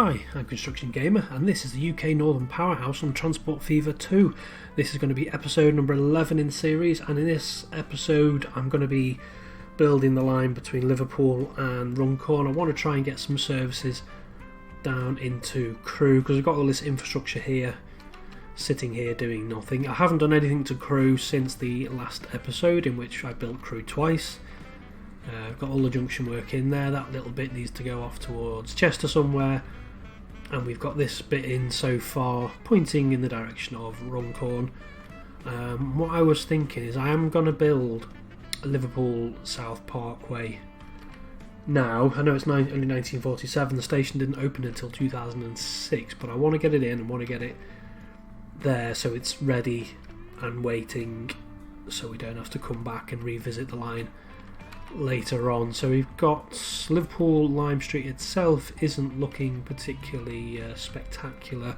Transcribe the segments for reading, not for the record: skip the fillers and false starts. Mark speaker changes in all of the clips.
Speaker 1: Hi, I'm Construction Gamer, and this is the UK Northern Powerhouse on Transport Fever 2. This is going to be episode number 11 in series, and in this episode I'm going to be building the line between Liverpool and Runcorn. I want to try and get some services down into Crewe, because we've got all this infrastructure here, sitting here doing nothing. I haven't done anything to Crewe since the last episode, in which I built Crewe twice. I've got all the junction work in there. That little bit needs to go off towards Chester somewhere, and we've got this bit in so far pointing in the direction of Runcorn. What I was thinking is I am going to build a Liverpool South Parkway now. I know it's only 1947, the station didn't open until 2006, but I want to get it in and want to get it there so it's ready and waiting, so we don't have to come back and revisit the line later on. So we've got Liverpool Lime Street itself isn't looking particularly spectacular.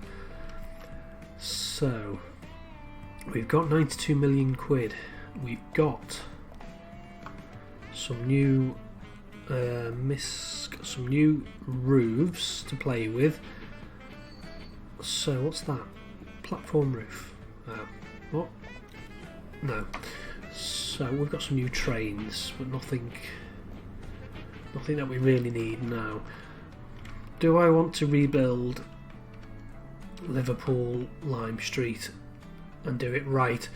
Speaker 1: So we've got 92 million quid. We've got some new some new roofs to play with. So what's that? Platform roof. What? No. So we've got some new trains, but nothing that we really need now. Do I want to rebuild Liverpool Lime Street and do it right?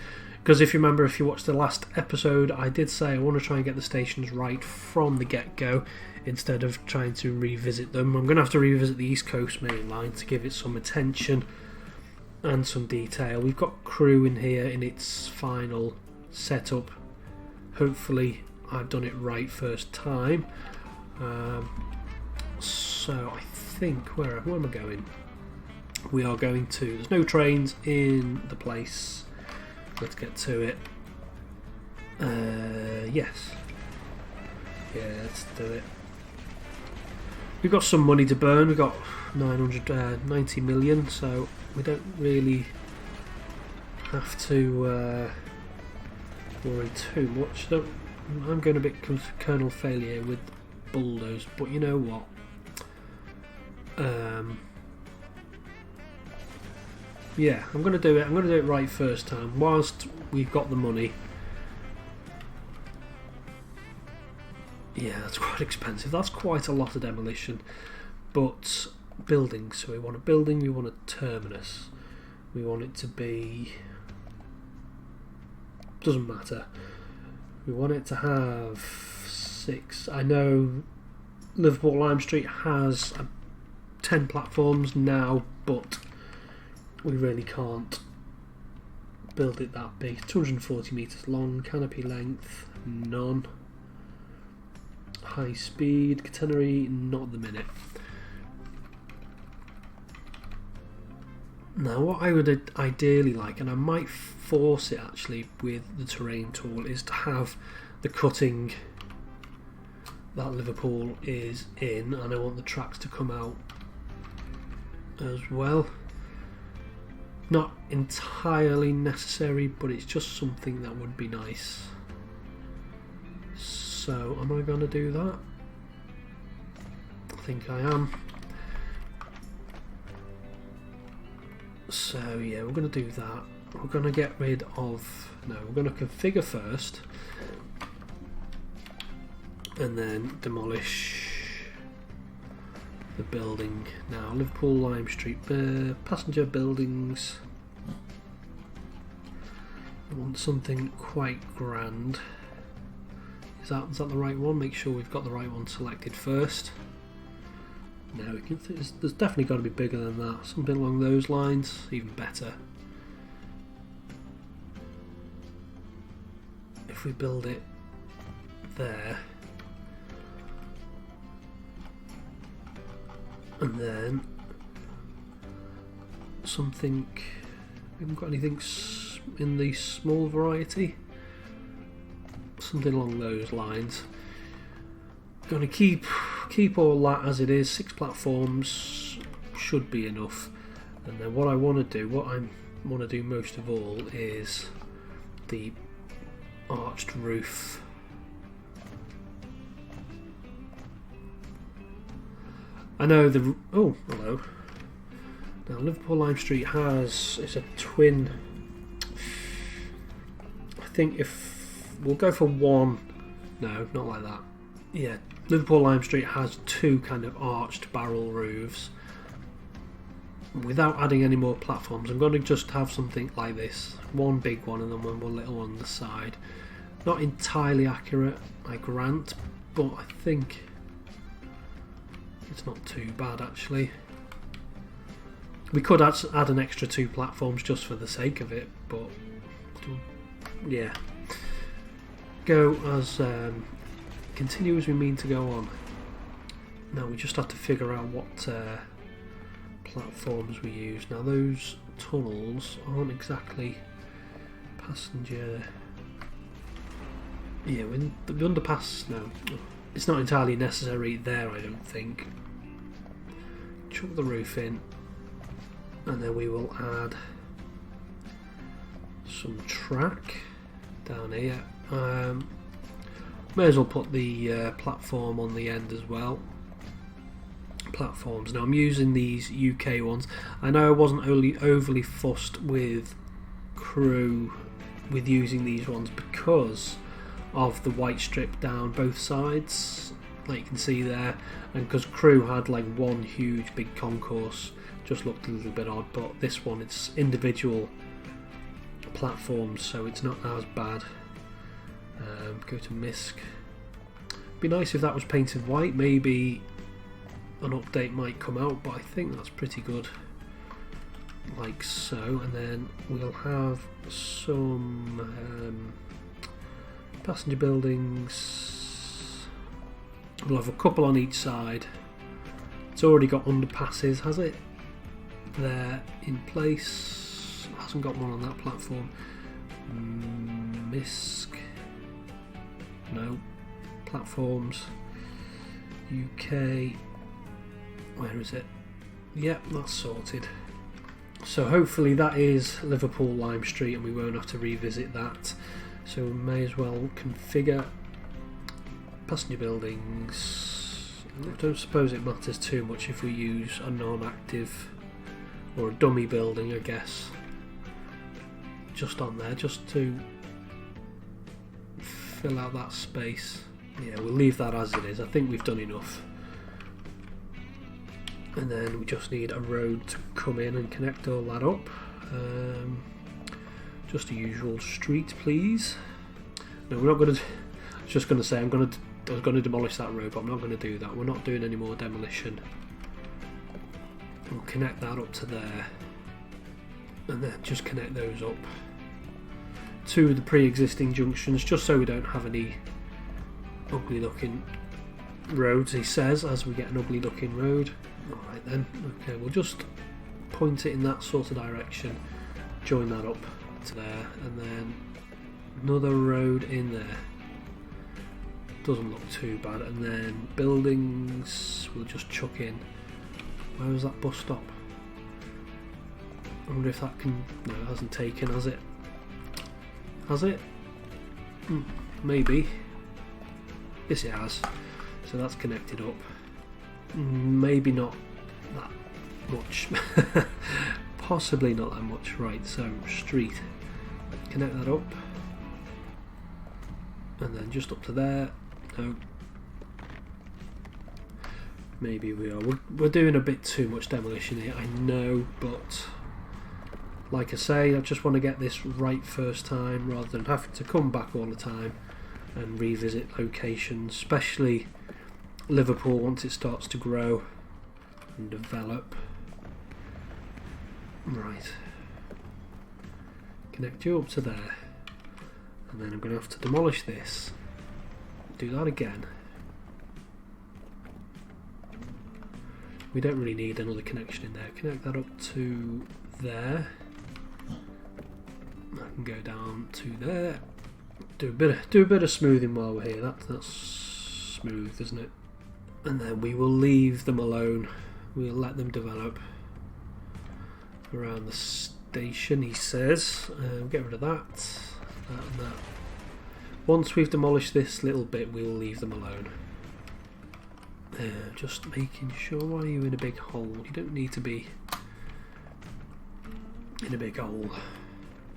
Speaker 1: Because if you remember, if you watched the last episode, I did say I want to try and get the stations right from the get-go instead of trying to revisit them. I'm going to have to revisit the East Coast main line to give it some attention and some detail. We've got Crewe in here in its final setup. Hopefully I've done it right first time. So I think, where am I going? We are going to, there's no trains in the place. Let's get to it. Yes. Yeah, let's do it. We've got some money to burn. We've got 90 million, so we don't really have to worry too much. I'm going a bit Colonel Failure with bulldoze, but you know what? Yeah, I'm going to do it. I'm going to do it right first time, whilst we've got the money. Yeah, that's quite expensive. That's quite a lot of demolition. But buildings. So we want a building. We want a terminus. We want it to be. Doesn't matter. We want it to have 6. I know Liverpool Lime Street has 10 platforms now, but we really can't build it that big. 240 metres long, canopy length, none. High speed, catenary, not at the minute. Now what I would ideally like, and I might force it actually with the terrain tool, is to have the cutting that Liverpool is in, and I want the tracks to come out as well. Not entirely necessary, but it's just something that would be nice. So am I going to do that? I think I am. So yeah, we're going to do that. We're going to get rid of... No, we're going to configure first, and then demolish the building. Now, Liverpool Lime Street, passenger buildings. I want something quite grand. Is that the right one? Make sure we've got the right one selected first. No, there's definitely got to be bigger than that. Something along those lines, even better. If we build it there, and then something. We haven't got anything in the small variety. Something along those lines. Going to keep all that as it is. 6 platforms should be enough. And then what I want to do most of all is the arched roof. I know the... Oh, hello. Now, Liverpool Lime Street it's a twin... I think if... We'll go for one... No, not like that. Yeah, Liverpool Lime Street has two kind of arched barrel roofs. Without adding any more platforms, I'm going to just have something like this. One big one and then one little one on the side. Not entirely accurate, I grant, but I think it's not too bad actually. We could add an extra two platforms just for the sake of it, but yeah. Go as continue as we mean to go on. Now we just have to figure out what platforms we use. Now those tunnels aren't exactly passenger. Yeah, the underpass. No, it's not entirely necessary there. I don't think. Chuck the roof in, and then we will add some track down here. May as well put the platform on the end as well. Platforms. Now I'm using these UK ones. I know I wasn't overly fussed with Crewe with using these ones because of the white strip down both sides, like you can see there, and because Crewe had like one huge big concourse, just looked a little bit odd. But this one, it's individual platforms, so it's not as bad. Go to MISC. Be nice if that was painted white. Maybe an update might come out, but I think that's pretty good, like so. And then we'll have some passenger buildings. We'll have a couple on each side. It's already got underpasses, has it? They're in place. It hasn't got one on that platform. MISC. No. Platforms. UK. Where is it? Yep, that's sorted. So hopefully that is Liverpool Lime Street and we won't have to revisit that. So we may as well configure passenger buildings. I don't suppose it matters too much if we use a non-active or a dummy building, I guess. Just on there, just to fill out that space. Yeah, we'll leave that as it is. I think we've done enough. And then we just need a road to come in and connect all that up. Just a usual street, please. No, we're not going to. I was just going to say I was going to demolish that road, but I'm not going to do that. We're not doing any more demolition. We'll connect that up to there, and then just connect those up to the pre-existing junctions, just so we don't have any ugly-looking roads. He says as we get an ugly-looking road. Alright then, okay, we'll just point it in that sort of direction, join that up to there, and then another road in there. Doesn't look too bad. And then buildings, we'll just chuck in. Where was that bus stop? I wonder if that can... No, it hasn't taken, has it? Has it? Maybe. Yes, it has. So that's connected up. Maybe not that much. Possibly not that much. Right, so street. Connect that up. And then just up to there. No. Maybe we are. We're doing a bit too much demolition here, I know, but like I say, I just want to get this right first time rather than having to come back all the time and revisit locations, especially Liverpool once it starts to grow and develop. Right. Connect you up to there. And then I'm going to have to demolish this. Do that again. We don't really need another connection in there. Connect that up to there. I can go down to there. Do a bit of smoothing while we're here. That's smooth, isn't it? And then we will leave them alone. We'll let them develop around the station, he says. Get rid of that and that. Once we've demolished this little bit, we'll leave them alone. Just making sure. Why are you in a big hole? You don't need to be in a big hole.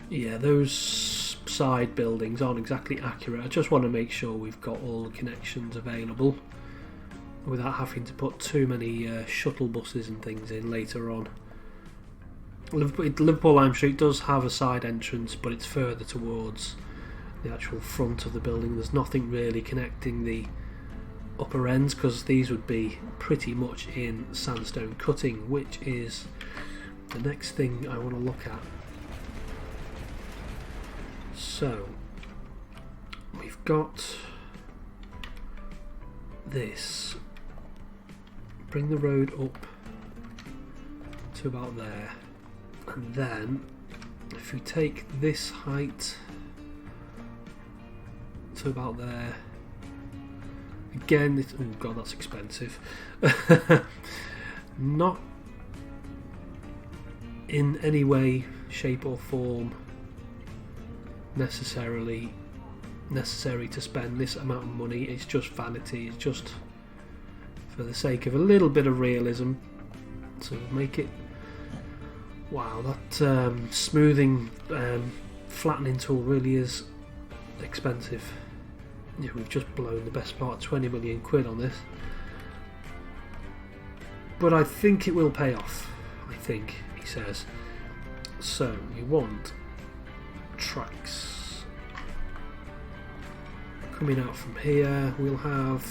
Speaker 1: Yeah, those side buildings aren't exactly accurate. I just want to make sure we've got all the connections available without having to put too many shuttle buses and things in later on. Liverpool Lime Street does have a side entrance, but it's further towards the actual front of the building. There's nothing really connecting the upper ends, because these would be pretty much in sandstone cutting, which is the next thing I want to look at. So we've got this. Bring the road up to about there, and then if we take this height to about there, again, oh god, that's expensive. Not in any way, shape or form necessary to spend this amount of money. It's just vanity. It's just for the sake of a little bit of realism. So make it. Wow, that smoothing, flattening tool really is expensive. Yeah, we've just blown the best part of 20 million quid on this, but I think it will pay off. I think, he says. So we want tracks coming out from here. We'll have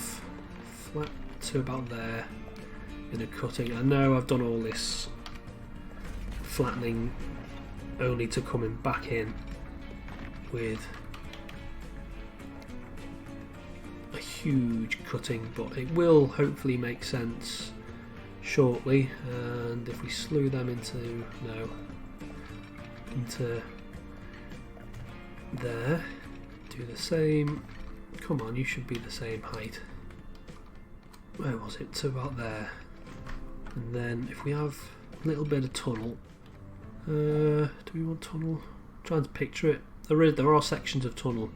Speaker 1: flat to about there in a cutting. I know I've done all this flattening only to coming back in with a huge cutting, but it will hopefully make sense shortly. And if we slew them into there, do the same. Come on, you should be the same height. Where was it? To about there. And then if we have a little bit of tunnel, do we want tunnel? I'm trying to picture it. There are sections of tunnel,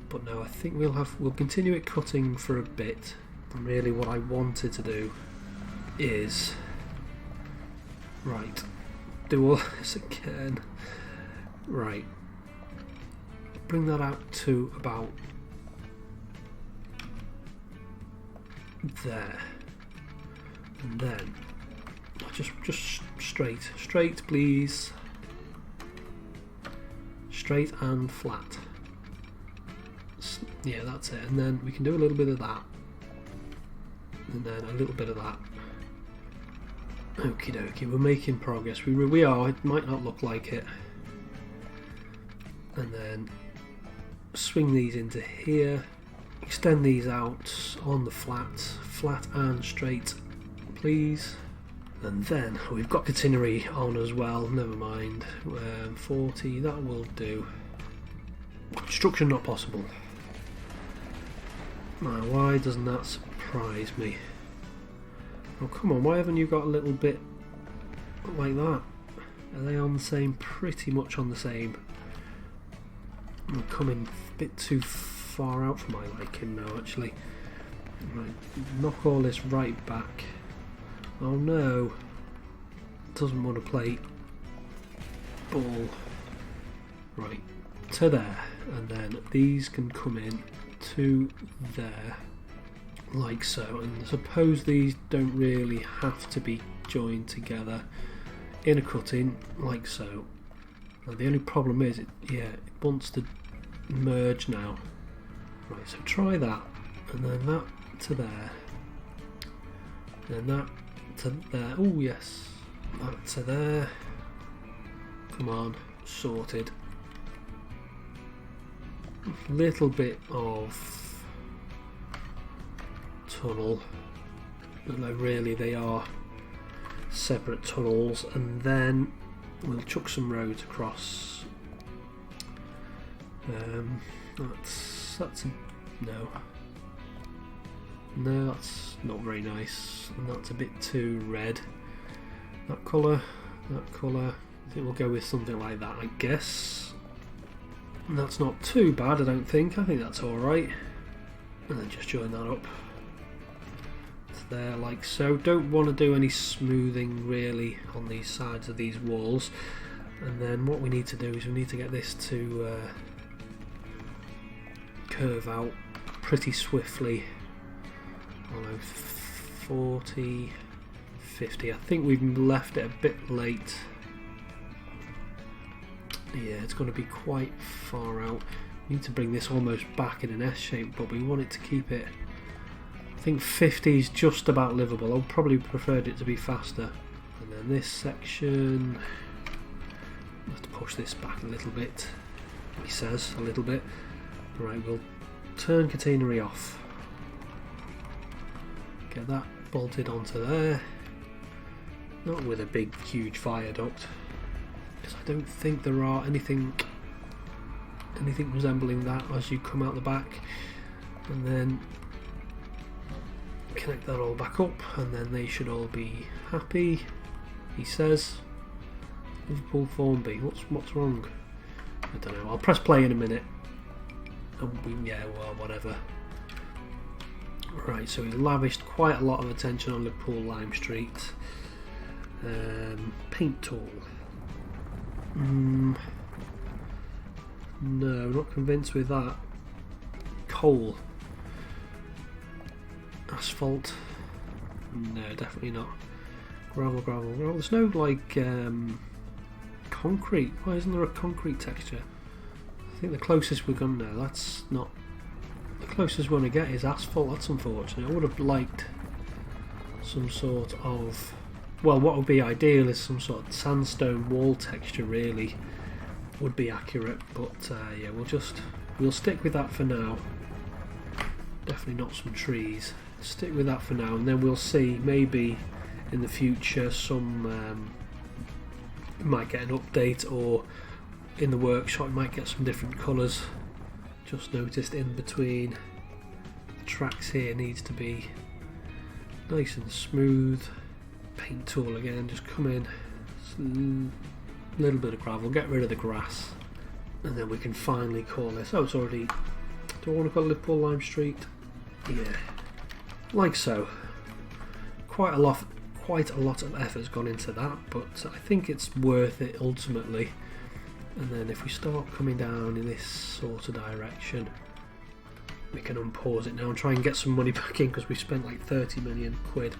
Speaker 1: but no, I think we'll continue it cutting for a bit. And really, what I wanted to do is do all this again. Right, bring that out to about there, and then just straight please, straight and flat. Yeah, that's it. And then we can do a little bit of that, and then a little bit of that. Okie dokie, we're making progress. We are. It might not look like it. And then swing these into here, extend these out on the flat and straight please. And then we've got catenary on as well, never mind. 40, that will do. Construction not possible. Now, why doesn't that surprise me? Oh come on, why haven't you got a little bit like that? Are they on the same? Pretty much on the same. I'm coming a bit too far out for my liking now, actually. Right, knock all this right back. Oh no, doesn't want to play ball. Right, to there, and then these can come in to there, like so. And suppose these don't really have to be joined together in a cutting, like so. Now the only problem is, it wants to merge now. Right, so try that, and then that to there, and that to there. Oh yes, that to there. Come on, sorted. Little bit of tunnel, but no, really they are separate tunnels, and then we'll chuck some roads across. That's no, that's not very nice, and that's a bit too red. That colour, I think we'll go with something like that, I guess. And that's not too bad, I don't think. I think that's alright. and then just join that up to there like so. Don't want to do any smoothing really on these sides of these walls, and then what we need to do is we need to get this to curve out pretty swiftly. I don't know, 40, 50. I think we've left it a bit late. Yeah, it's going to be quite far out. We need to bring this almost back in an S shape, but we want it to keep it. I think 50 is just about livable. I probably preferred it to be faster. And then this section, I have to push this back a little bit. He says a little bit. Right, we'll turn catenary off. Get that bolted onto there. Not with a big, huge viaduct, because I don't think there are anything resembling that as you come out the back. And then connect that all back up, and then they should all be happy. He says. Liverpool Formby. What's wrong? I don't know. I'll press play in a minute. Yeah, well, whatever. Right, so we lavished quite a lot of attention on Liverpool Lime Street. Paint tool. No, not convinced with that. Coal. Asphalt. No, definitely not. Gravel. There's no like concrete. Why isn't there a concrete texture? I think the closest we're going to, that's not. The closest we're going to get is asphalt. That's unfortunate. I would have liked some sort of. Well, what would be ideal is some sort of sandstone wall texture. Really, would be accurate. But yeah, we'll stick with that for now. Definitely not some trees. Stick with that for now, and then we'll see. Maybe in the future, some might get an update, or in the workshop might get some different colours. Just noticed in between the tracks here needs to be nice and smooth. Paint tool again, just come in, little bit of gravel, get rid of the grass, and then we can finally call this. Oh, it's already. Do I want to call it Liverpool Lime Street? Yeah, like so. Quite a lot of effort's gone into that, but I think it's worth it ultimately. And then if we start coming down in this sort of direction, we can unpause it now and try and get some money back in, because we spent like 30 million quid.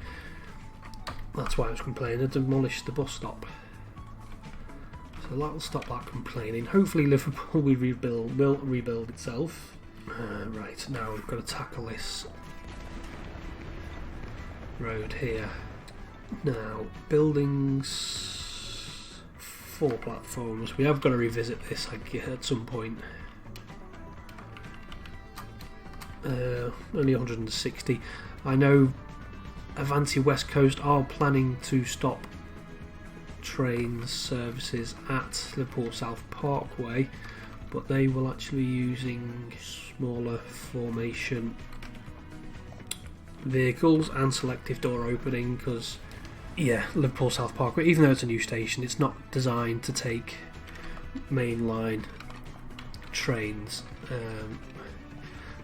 Speaker 1: That's why I was complaining. I demolished the bus stop, so that'll stop that complaining. Hopefully Liverpool will rebuild itself. Right, now we've got to tackle this road here. Now, buildings, 4 platforms. We have got to revisit this at some point. Only 160. I know Avanti West Coast are planning to stop train services at Liverpool South Parkway, but they will actually be using smaller formation vehicles and selective door opening, because yeah, Liverpool South Parkway, even though it's a new station, it's not designed to take mainline trains.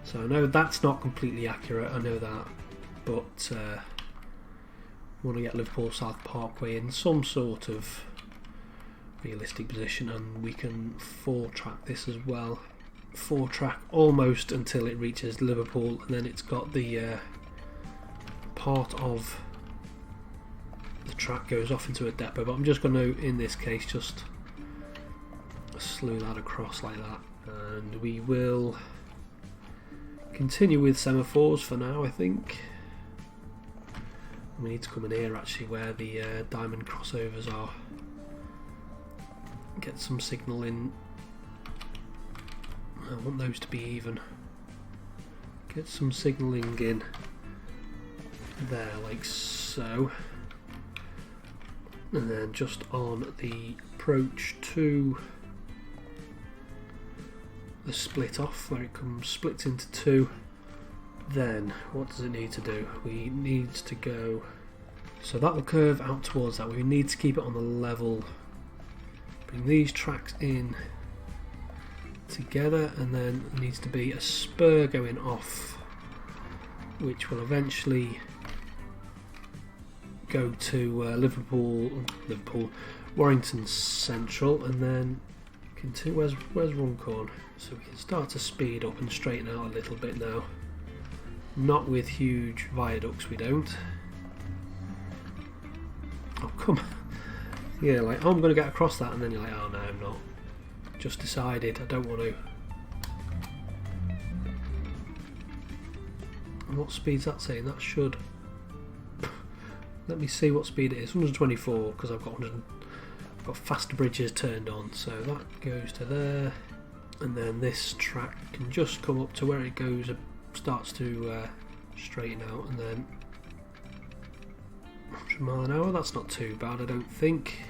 Speaker 1: So I know that's not completely accurate, I know that, but want to get Liverpool South Parkway in some sort of realistic position, and we can 4-track this as well. 4-track almost until it reaches Liverpool, and then it's got the part of the track goes off into a depot, but I'm just going to, in this case, just slew that across like that, and we will continue with semaphores for now, I think. We need to come in here actually where the diamond crossovers are. Get some signal in. I want those to be even. Get some signalling in there like so. And then just on the approach to the split off where it splits into 2. Then what does it need to do? We need to go, so that will curve out towards that. We need to keep it on the level, bring these tracks in together, and then there needs to be a spur going off which will eventually go to Liverpool, Warrington Central, and then continue. Where's Runcorn? So we can start to speed up and straighten out a little bit now. Not with huge viaducts, we don't. Oh, come on. Yeah, like, oh, I'm going to get across that, and then you're like, oh no, I'm not. Just decided I don't want to. And what speed's that saying? That should... Let me see what speed it is. 124, because I've got faster bridges turned on. So that goes to there, and then this track can just come up to where it goes, starts to straighten out, and then 100 mile an hour. That's not too bad, I don't think.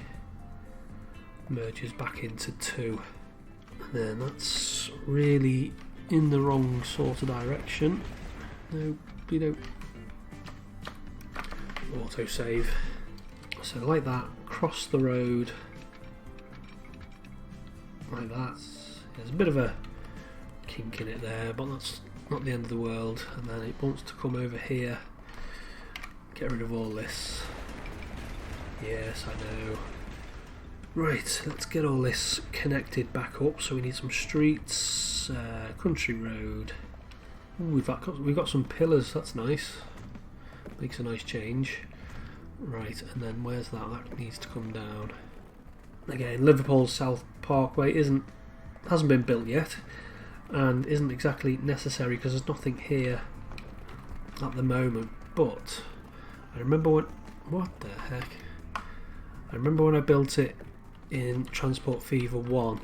Speaker 1: Merges back into 2, and then that's really in the wrong sort of direction. No, we don't. Autosave. So like that, cross the road like that. There's a bit of a kink in it there, but that's not the end of the world. And then it wants to come over here, get rid of all this. Yes, I know. Right, let's get all this connected back up. So we need some streets, country road. Ooh, we've got some pillars, that's nice. Makes a nice change. Right, and then where's that? That needs to come down. Again, Liverpool South Parkway hasn't been built yet, and isn't exactly necessary because there's nothing here at the moment. But I remember what the heck? I remember when I built it in Transport Fever 1,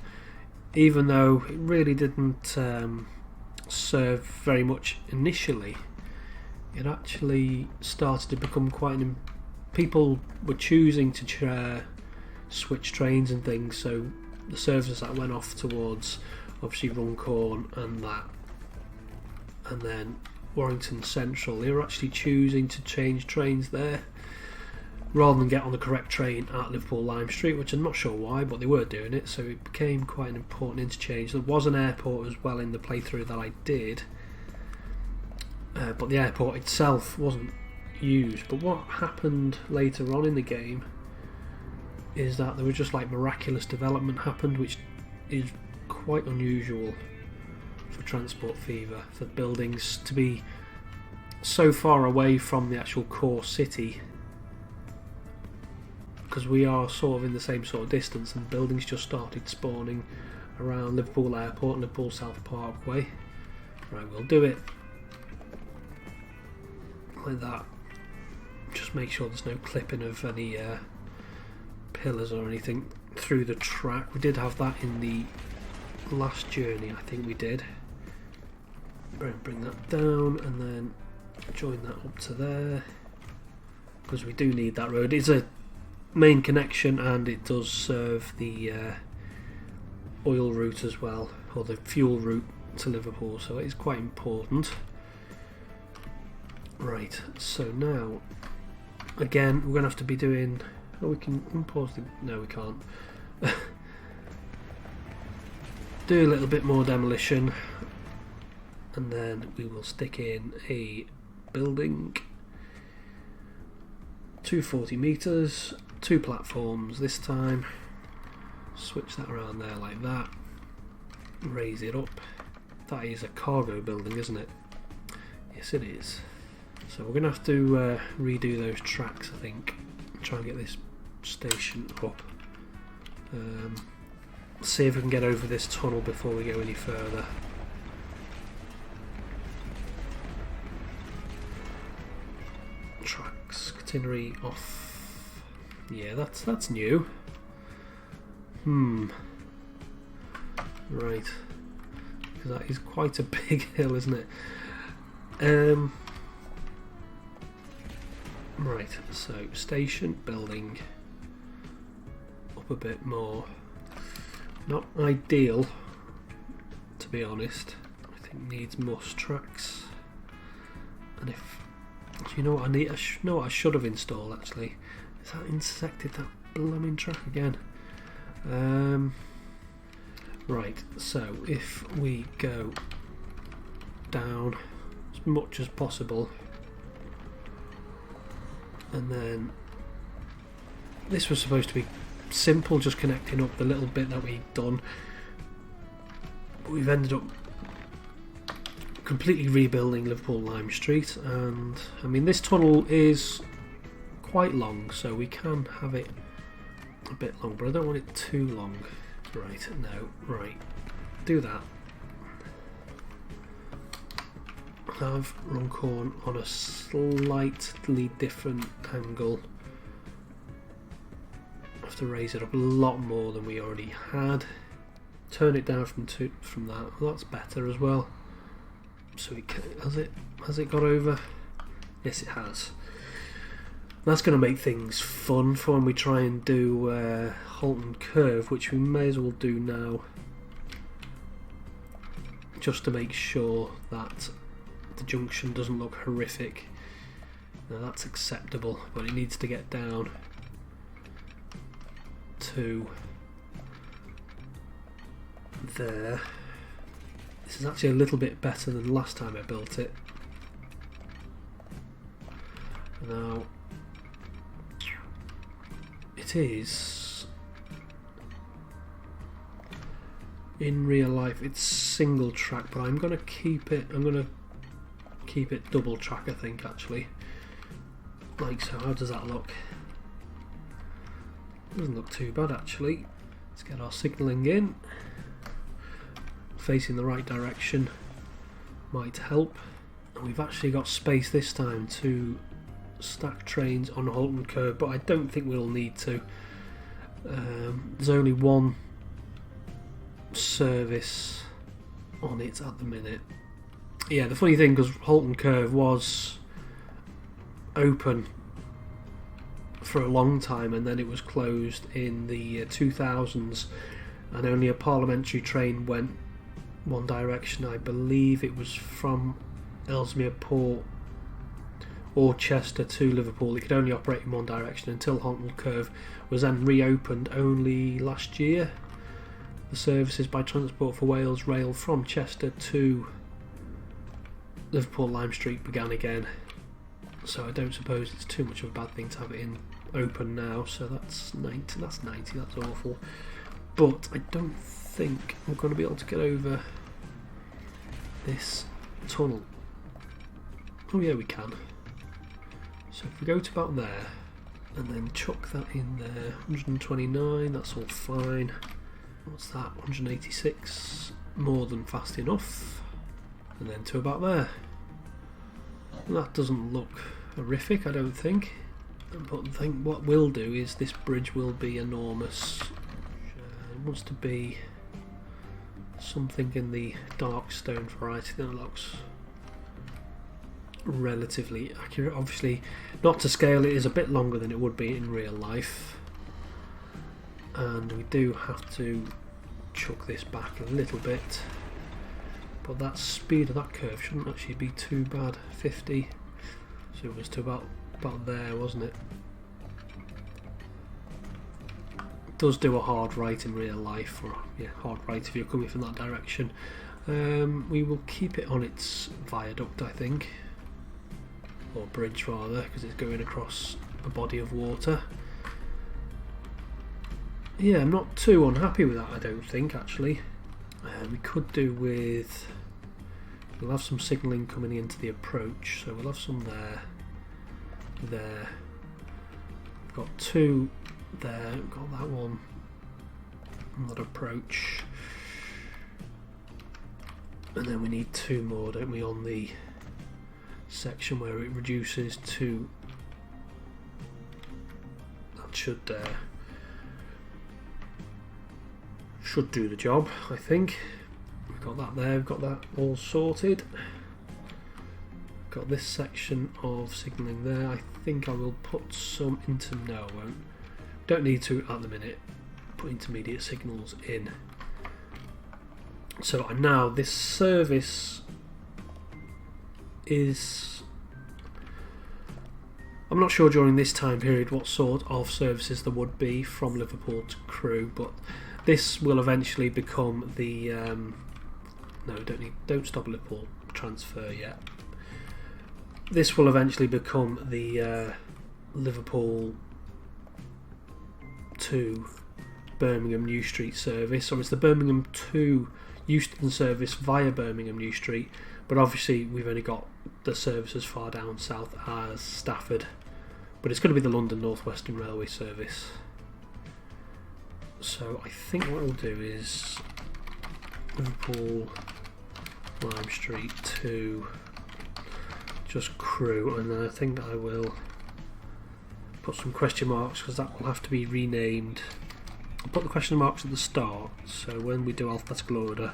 Speaker 1: even though it really didn't serve very much initially, it actually started to become quite people were choosing to switch trains and things, so the services that went off towards obviously Runcorn and that, and then Warrington Central, they were actually choosing to change trains there rather than get on the correct train at Liverpool Lime Street, which I'm not sure why, but they were doing it, so it became quite an important interchange. There was an airport as well in the playthrough that I did, but the airport itself wasn't used. But what happened later on in the game is that there was just like miraculous development happened, which is quite unusual for Transport Fever, for buildings to be so far away from the actual core city, because we are sort of in the same sort of distance, and buildings just started spawning around Liverpool Airport and Liverpool South Parkway. Right, we'll do it like that. Just make sure there's no clipping of any pillars or anything through the track. We did have that in the last journey, I think we did. Bring that down and then join that up to there, because we do need that road. It's a main connection and it does serve the oil route as well, or the fuel route to Liverpool, so it is quite important. Right, so now again we're going to have to be doing... Oh, we can unpause the... No, we can't. Do a little bit more demolition, and then we will stick in a building. 240 metres, 2 platforms this time. Switch that around there like that. Raise it up. That is a cargo building, isn't it? Yes, it is. So we're going to have to redo those tracks, I think. Try and get this station up. See if we can get over this tunnel before we go any further. Tracks, catenary off. Yeah, that's new. Right. Because that is quite a big hill, isn't it? Right, so station, building, up a bit more. Not ideal, to be honest. I think needs must tracks. And if... Do you know what I need? Know what I should have installed, actually? Is that intersected that blooming track again? Right, so if we go down, as much as possible. And then this was supposed to be simple, just connecting up the little bit that we've done, but we've ended up completely rebuilding Liverpool Lime Street. And I mean, this tunnel is quite long, so we can have it a bit long, but I don't want it too long. Right, no, right, do that. Have Runcorn on a slightly different angle. Have to raise it up a lot more than we already had. Turn it down from that. Well, that's better as well. So it has it got over? Yes, it has. That's going to make things fun for when we try and do Halton Curve, which we may as well do now, just to make sure that the junction doesn't look horrific. Now that's acceptable, but it needs to get down to there. This is actually a little bit better than last time I built it. Now it is, in real life it's single track, but I'm going to keep it double track, I think, actually, like so. How does that look? Doesn't look too bad, actually. Let's get our signalling in, facing the right direction might help. And we've actually got space this time to stack trains on Halton Curve, but I don't think we'll need to. There's only one service on it at the minute. Yeah, the funny thing, because Halton Curve was open for a long time and then it was closed in the 2000s, and only a parliamentary train went one direction. I believe it was from Ellesmere Port or Chester to Liverpool. It could only operate in one direction until Halton Curve was then reopened only last year. The services by Transport for Wales Rail from Chester to Liverpool Lime Street began again, so I don't suppose it's too much of a bad thing to have it in open now. So that's 90, that's awful, but I don't think I'm going to be able to get over this tunnel. Oh yeah, we can. So if we go to about there and then chuck that in there, 129, that's all fine. What's that, 186, more than fast enough. And then to about there. And that doesn't look horrific, I don't think. But I think what we'll do is this bridge will be enormous. It wants to be something in the dark stone variety that looks relatively accurate. Obviously, not to scale, it is a bit longer than it would be in real life. And we do have to chuck this back a little bit. But that speed of that curve shouldn't actually be too bad. 50, so it was to about there, wasn't it? It does do a hard right in real life, or yeah, hard right if you're coming from that direction. We will keep it on its viaduct, I think, or bridge rather, because it's going across a body of water. Yeah, I'm not too unhappy with that, I don't think, actually. We could do with, we'll have some signalling coming into the approach, so we'll have some there. We've got two there, we've got that one on that approach. And then we need two more, don't we, on the section where it reduces to, that should do the job, I think. We've got that there, we've got that all sorted. Got this section of signalling there. I think I will put some no, I won't. Don't need to at the minute put intermediate signals in. So now this service is, I'm not sure during this time period what sort of services there would be from Liverpool to Crewe, but this will eventually become the no, don't stop Liverpool transfer yet. this will eventually become the Liverpool to Birmingham New Street service, or it's the Birmingham to Euston service via Birmingham New Street, but obviously we've only got the service as far down south as Stafford, but it's going to be the London North Western Railway service. So I think what we'll do is Liverpool Lime Street to just Crewe, and then I think I will put some question marks because that will have to be renamed. I'll put the question marks at the start, so when we do alphabetical order.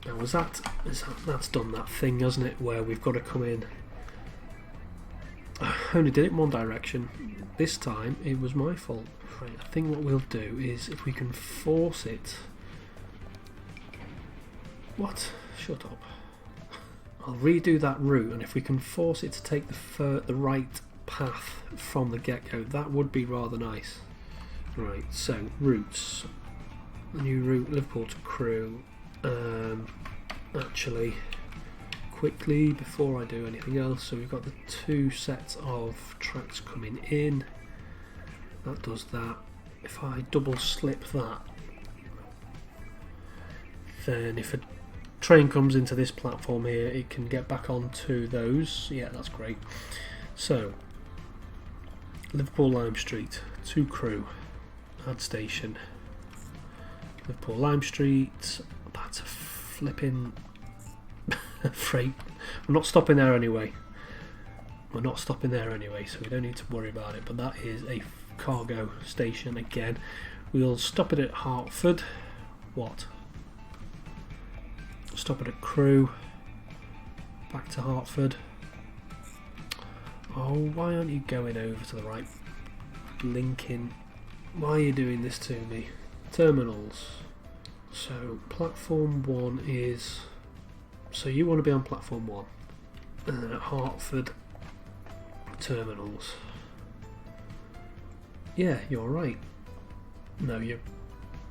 Speaker 1: Now that's done that thing, hasn't it, where we've got to come in. I only did it in one direction. This time it was my fault. Right, I think what we'll do is if we can force it. What? Shut up. I'll redo that route, and if we can force it to take the right path from the get-go, that would be rather nice. Right, so routes. New route, Liverpool to Crewe. Actually, quickly before I do anything else, so we've got the two sets of tracks coming in. That does that. If I double slip that, then if a train comes into this platform here, it can get back onto those. Yeah, that's great. So Liverpool Lime Street to Crewe, add station. Liverpool Lime Street, that's a flipping freight. I'm not stopping there anyway. We're not stopping there anyway, so we don't need to worry about it, but that is a cargo station again. We'll stop it at Hertford. What? Stop it at Crewe. Back to Hertford. Oh, why aren't you going over to the right? Linking. Why are you doing this to me? Terminals. So platform 1 is. So you want to be on platform 1, and then at Hertford terminals. Yeah, you're right. No, you.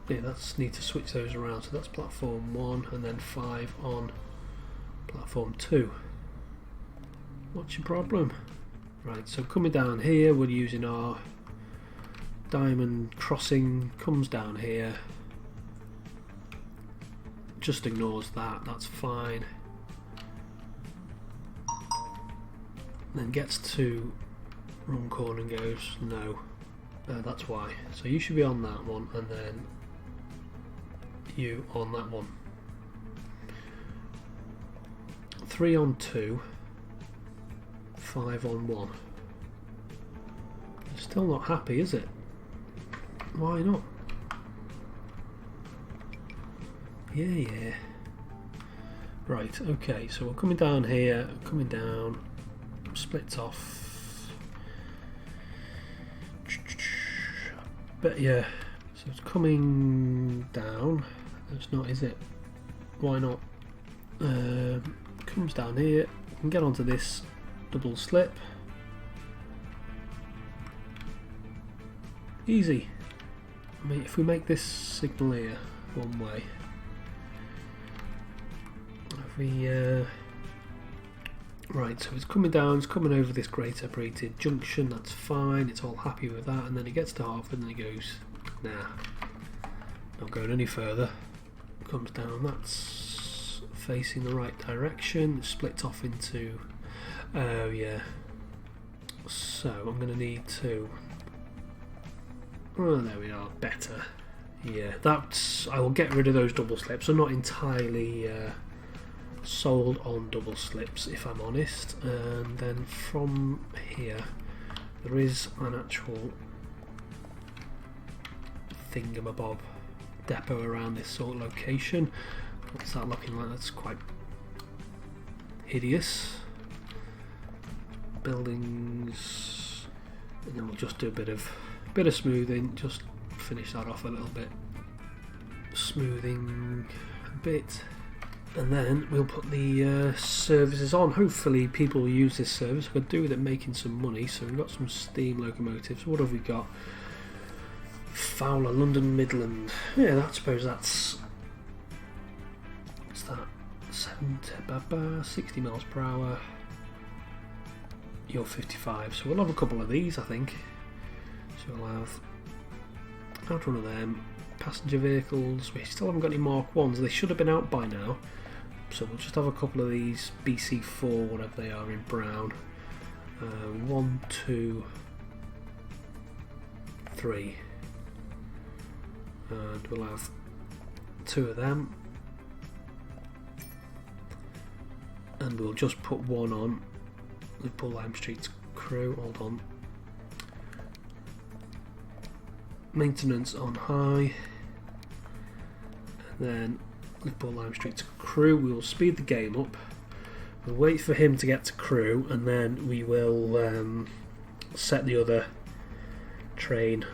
Speaker 1: Yeah, that's need to switch those around. So that's platform 1, and then 5 on platform 2. What's your problem? Right. So coming down here, we're using our diamond crossing. Comes down here. Just ignores that, that's fine. Then gets to Runcorn and goes, no, that's why. So you should be on that one, and then you on that one. 3 on 2, 5 on 1. Still not happy, is it? Why not? Yeah. Right, okay, so we're coming down here, coming down, splits off. But yeah, so it's coming down. It's not, is it? Why not? Comes down here, we can get onto this double slip. Easy. I mean, if we make this signal here one way. Right, so it's coming down, it's coming over this great separated junction, that's fine, it's all happy with that, and then it gets to Hertford and it goes, nah, not going any further. Comes down, that's facing the right direction, it splits off into, oh yeah, so I'm going to need to, oh there we are, better, yeah, that's, I will get rid of those double slips. I'm not entirely sold on double slips, if I'm honest. And then from here there is an actual thingamabob depot around this sort of location. What's that looking like? That's quite hideous. Buildings, and then we'll just do a bit of smoothing, just finish that off a little bit, smoothing a bit. And then we'll put the services on. Hopefully people will use this service. I could do with it making some money. So we've got some steam locomotives. What have we got? Fowler, London Midland. Yeah, I suppose that's... What's that? 60 miles per hour. you're 55. So we'll have a couple of these, I think. So we'll have outrun of them. Passenger vehicles, we still haven't got any Mark 1s. They should have been out by now. So we'll just have a couple of these BC4, whatever they are, in brown. 1, 2, 3. And we'll have 2 of them. And we'll just put one on Liverpool Lime Street Crewe. Hold on. Maintenance on high. And then Liverpool Lime Street Crewe. We will speed the game up. We'll wait for him to get to Crewe, and then we will set the other train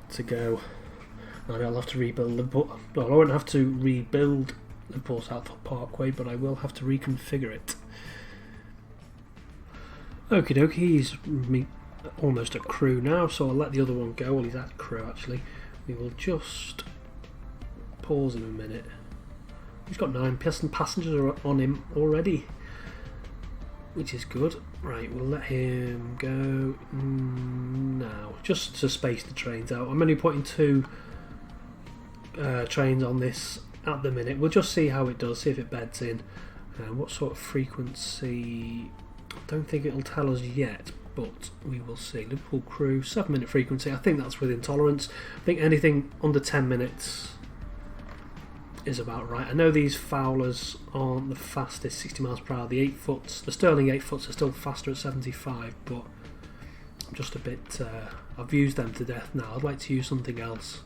Speaker 1: to go. And I'll have to rebuild Liverpool. Well, I won't have to rebuild Liverpool South Parkway, but I will have to reconfigure it. Okie dokie, he's almost at Crewe now, so I'll let the other one go. Well, he's at Crewe actually. We will just pause him a minute. He's got 9 passengers on him already, which is good. Right, we'll let him go now, just to space the trains out. I'm only putting 2 trains on this at the minute. We'll just see how it does, see if it beds in. What sort of frequency? I don't think it'll tell us yet, but we will see. Liverpool Crewe, 7-minute frequency. I think that's within tolerance. I think anything under 10 minutes is about right. I know these Fowlers aren't the fastest, 60 miles per hour. The 8-foots, the Sterling 8-foots are still faster at 75, but I'm just a bit. I've used them to death now. I'd like to use something else.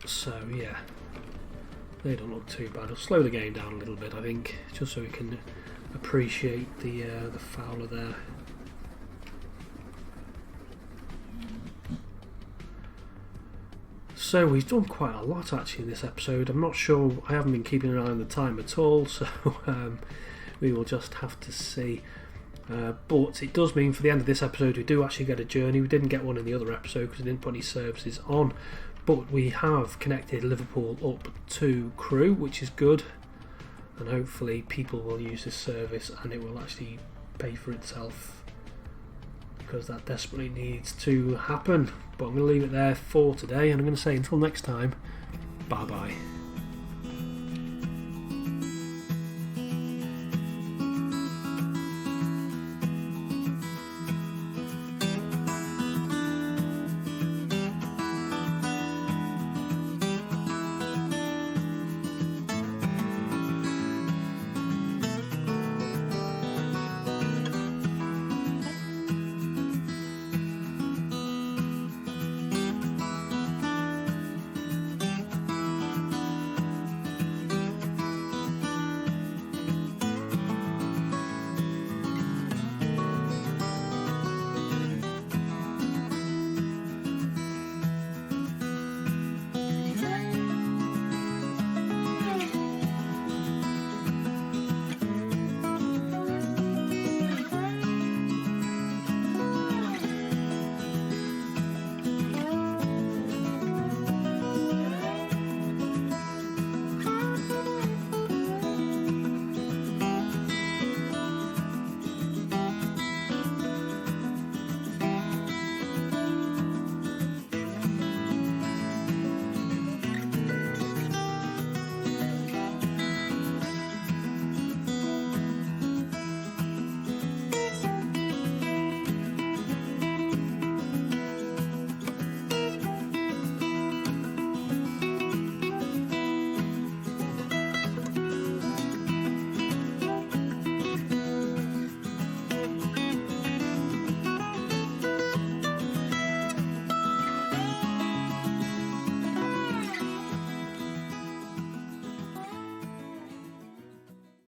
Speaker 1: So yeah, they don't look too bad. I'll slow the game down a little bit, I think, just so we can appreciate the Fowler there. So we've done quite a lot actually in this episode. I'm not sure, I haven't been keeping an eye on the time at all, so we will just have to see. But it does mean for the end of this episode we do actually get a journey. We didn't get one in the other episode because we didn't put any services on, but we have connected Liverpool up to Crewe, which is good, and hopefully people will use this service and it will actually pay for itself, because that desperately needs to happen. But I'm going to leave it there for today, and I'm going to say until next time, bye bye.